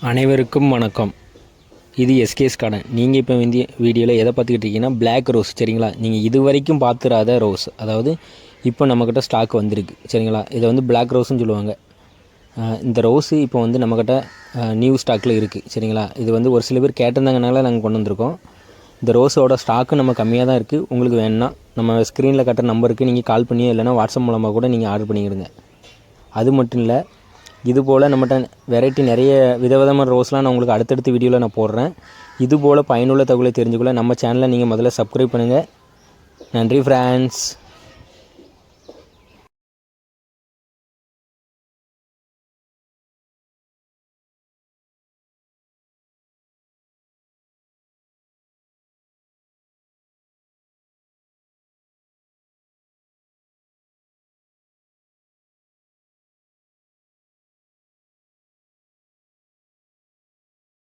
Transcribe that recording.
அனைவருக்கும் வணக்கம். இது எஸ்கேஎஸ் கார்டன். நீங்கள் இப்போ இந்த வீடியோவில் எதை பார்த்துக்கிட்டு இருக்கீங்கன்னா பிளாக் ரோஸ். சரிங்களா, நீங்கள் இது வரைக்கும் பார்த்துராத ரோஸ், அதாவது இப்போ நம்மக்கிட்ட ஸ்டாக் வந்திருக்கு. சரிங்களா, இதை வந்து பிளாக் ரோஸ்ன்னு சொல்லுவாங்க. இந்த ரோஸு இப்போ வந்து நம்மக்கிட்ட நியூ ஸ்டாக்கில் இருக்குது. சரிங்களா, இது வந்து ஒரு சில பேர் கேட்டிருந்தாங்கனால நாங்கள் கொண்டு வந்திருக்கோம். இந்த ரோஸோட ஸ்டாக்கு நம்ம கம்மியாக தான் இருக்குது. உங்களுக்கு வேணும்னா நம்ம ஸ்க்ரீனில் கட்டுற நம்பருக்கு நீங்கள் கால் பண்ணியோ இல்லைனா வாட்ஸ்அப் மூலமாக கூட நீங்கள் ஆர்டர் பண்ணிக்கிடுங்க. அது மட்டும் இல்லை, இதுபோல் நம்மகிட்ட வெரைட்டி நிறைய விதவிதமான ரோஸ்லாம் நான் உங்களுக்கு அடுத்தடுத்த வீடியோவில் நான் போடுறேன். இதுபோல் பயனுள்ள தகவலை தெரிஞ்சுக்கொள்ள நம்ம சேனலை நீங்கள் முதல்ல சப்ஸ்கிரைப் பண்ணுங்கள். நன்றி ஃப்ரெண்ட்ஸ்.